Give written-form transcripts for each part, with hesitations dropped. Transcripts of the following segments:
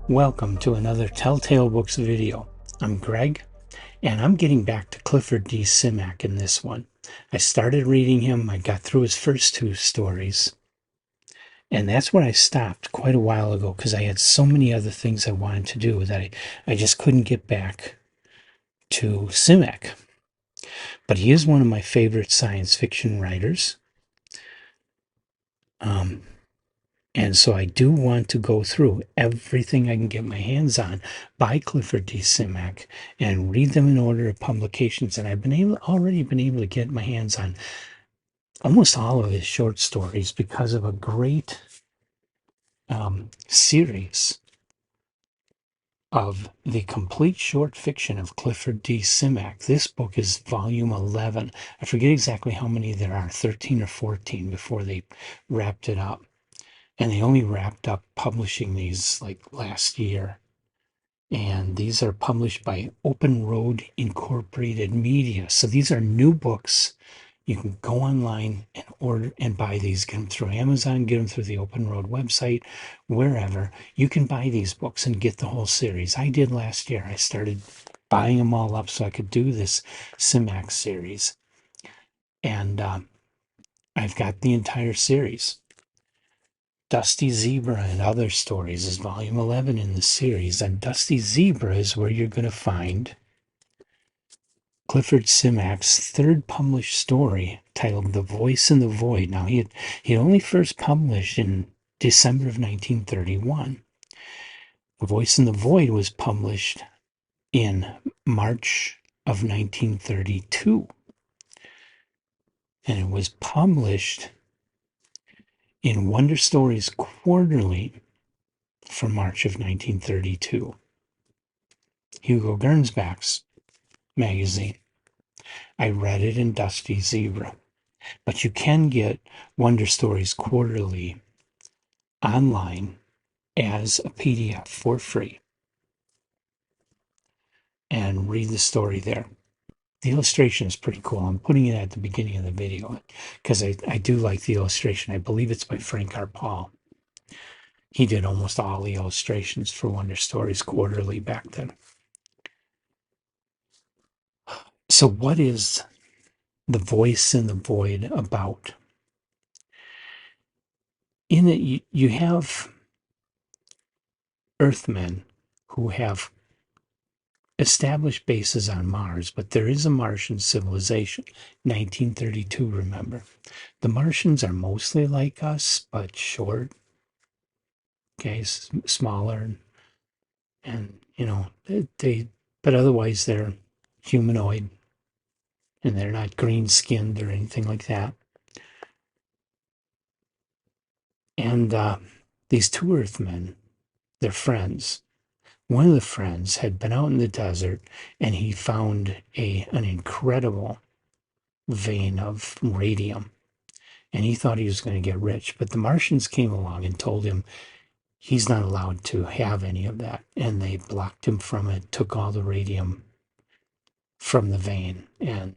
Welcome to another Telltale Books video. I'm Greg, and I'm getting back to Clifford D. Simak in this one. I started reading him, I got through his first two stories, and that's where I stopped quite a while ago because I had so many other things I wanted to do that I just couldn't get back to Simak. But he is one of my favorite science fiction writers. Um, And so I do want to go through everything I can get my hands on by Clifford D. Simak and read them in order of publications. And I've already been able to get my hands on almost all of his short stories because of a great series of the complete short fiction of Clifford D. Simak. This book is volume 11. I forget exactly how many there are, 13 or 14 before they wrapped it up. And they only wrapped up publishing these like last year. And these are published by Open Road Incorporated Media. So these are new books. You can go online and order and buy these. Get them through Amazon, get them through the Open Road website, wherever. You can buy these books and get the whole series. I did last year. I started buying them all up so I could do this Simax series. And I've got the entire series. Dusty Zebra and Other Stories is volume 11 in the series, and Dusty Zebra is where you're going to find Clifford Simak's third published story titled The Voice in the Void. Now, he had only first published in December of 1931. The Voice in the Void was published in March of 1932, and it was published in Wonder Stories Quarterly for March of 1932. Hugo Gernsback's magazine. I read it in Dusty Zebra. But you can get Wonder Stories Quarterly online as a PDF for free and read the story there. The illustration is pretty cool. I'm putting it at the beginning of the video because I do like the illustration. I believe it's by Frank R. Paul. He did almost all the illustrations for Wonder Stories Quarterly back then. So what is The Voice in the Void about? In it, you have Earthmen who have established bases on Mars, but there is a Martian civilization. 1932, remember. The Martians are mostly like us, but short, okay, smaller, and but otherwise they're humanoid, and they're not green-skinned or anything like that. And these two Earthmen, they're friends. One of the friends had been out in the desert, and he found an incredible vein of radium, and he thought he was going to get rich. But the Martians came along and told him he's not allowed to have any of that, and they blocked him from it, took all the radium from the vein, and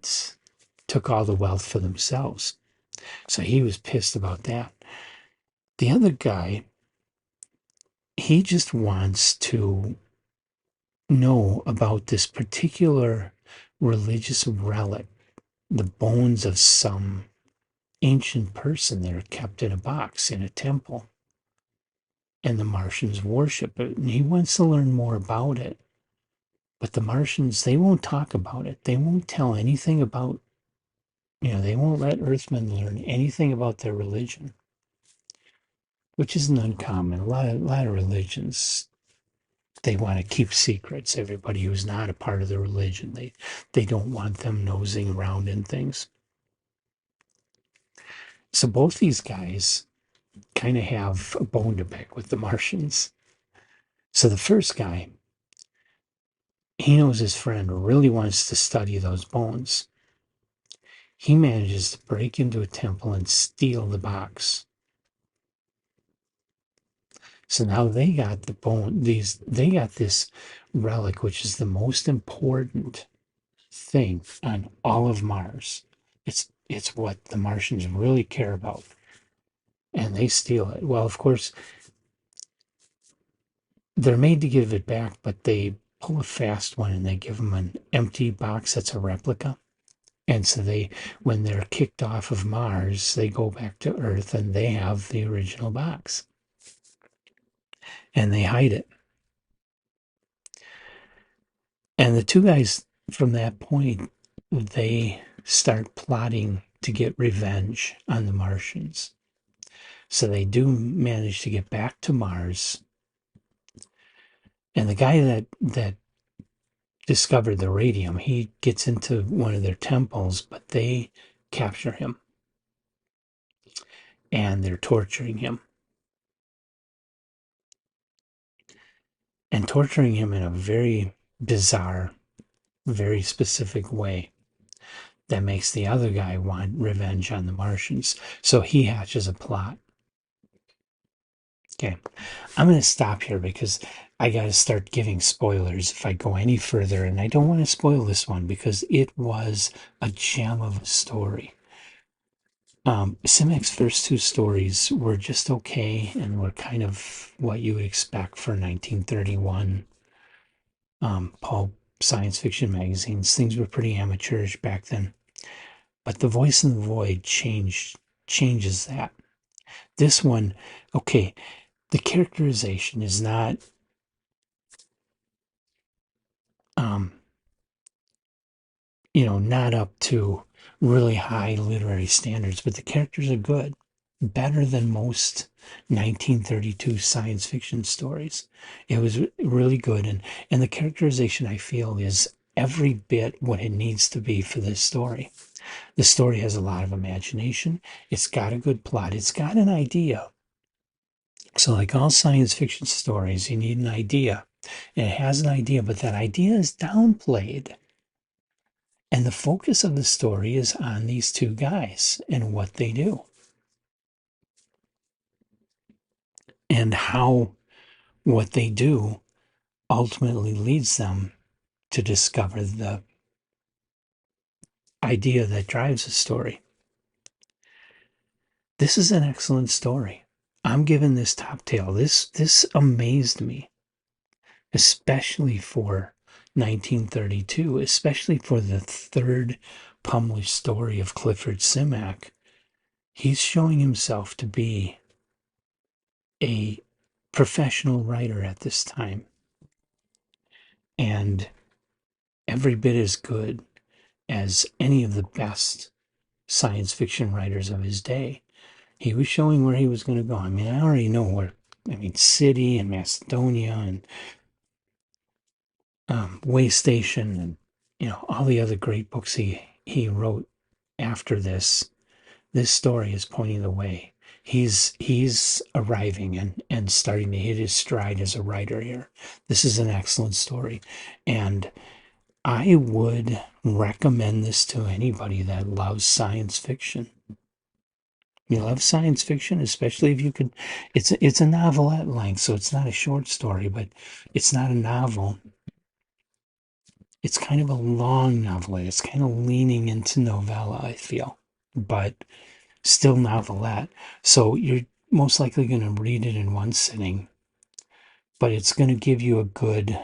took all the wealth for themselves. So he was pissed about that. The other guy, he just wants to know about this particular religious relic, the bones of some ancient person that are kept in a box in a temple. And the Martians worship it. And he wants to learn more about it. But the Martians, they won't talk about it. They won't tell anything about, they won't let Earthmen learn anything about their religion, which isn't uncommon. A lot of religions, they want to keep secrets. Everybody who's not a part of the religion, they don't want them nosing around in things. So both these guys kind of have a bone to pick with the Martians. So the first guy, he knows his friend really wants to study those bones. He manages to break into a temple and steal the box. So now they got the bone, they got this relic, which is the most important thing on all of Mars. It's what the Martians really care about. And they steal it. Well, of course, they're made to give it back, but they pull a fast one and they give them an empty box that's a replica. And so when they're kicked off of Mars, they go back to Earth and they have the original box and they hide it. And the two guys from that point, they start plotting to get revenge on the Martians. So they do manage to get back to Mars. And the guy that discovered the radium, he gets into one of their temples, but they capture him and they're torturing him. And torturing him in a very bizarre, very specific way that makes the other guy want revenge on the Martians. So he hatches a plot. Okay, I'm going to stop here because I got to start giving spoilers if I go any further, and I don't want to spoil this one because it was a gem of a story. Simak's first two stories were just okay and were kind of what you would expect for 1931 pulp science fiction magazines. Things were pretty amateurish back then. But The Voice in the Void changes that. This one, okay, the characterization is not um, not up to really high literary standards, but the characters are good, better than most 1932 science fiction stories. It was really good, and the characterization I feel is every bit what it needs to be for this story. The story has a lot of imagination. It's got a good plot. It's got an idea. So, like all science fiction stories, you need an idea. And it has an idea, but that idea is downplayed. And the focus of the story is on these two guys and what they do and how what they do ultimately leads them to discover the idea that drives the story. This is an excellent story. I'm giving this top tail. This amazed me, especially for 1932, especially for the third published story of Clifford Simak. He's showing himself to be a professional writer at this time and every bit as good as any of the best science fiction writers of his day. He was showing where he was going to go. I mean, I already know where, I mean, City and Macedonia and Way Station and, all the other great books he wrote after this. This story is pointing the way. He's arriving and starting to hit his stride as a writer here. This is an excellent story, and I would recommend this to anybody that loves science fiction. You love science fiction, especially if you could. It's a novelette length, so it's not a short story, but it's not a novel. It's kind of a long novelette. It's kind of leaning into novella, I feel, but still novelette. So you're most likely going to read it in one sitting, but it's going to give you a good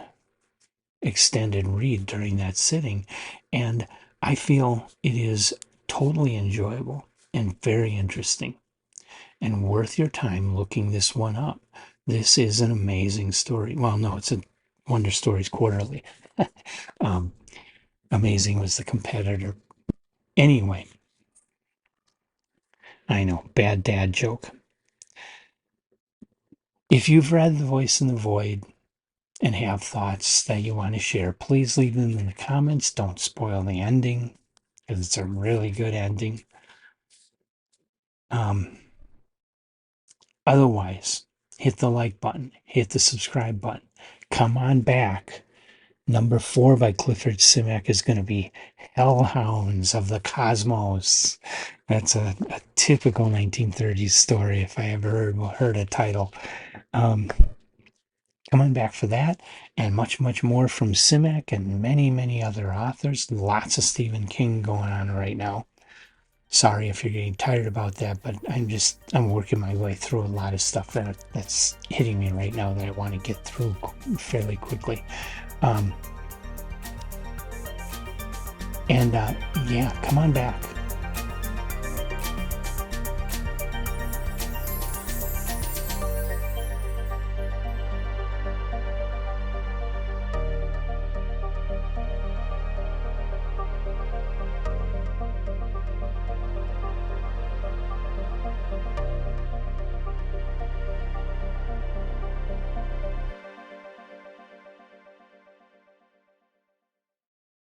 extended read during that sitting. And I feel it is totally enjoyable and very interesting and worth your time looking this one up. This is an amazing story. Well, no, it's a Wonder Stories Quarterly. um, Amazing was the competitor. Anyway, I know, bad dad joke. If you've read The Voice in the Void and have thoughts that you want to share, please leave them in the comments. Don't spoil the ending because it's a really good ending. Um, Otherwise, hit the like button, hit the subscribe button. Come on back. Number 4 by Clifford Simak is going to be Hellhounds of the Cosmos. That's a typical 1930s story if I ever heard a title. Come on back for that and much, much more from Simak and many, many other authors. Lots of Stephen King going on right now. Sorry if you're getting tired about that, but I'm working my way through a lot of stuff that's hitting me right now that I want to get through fairly quickly. Um, and yeah, come on back.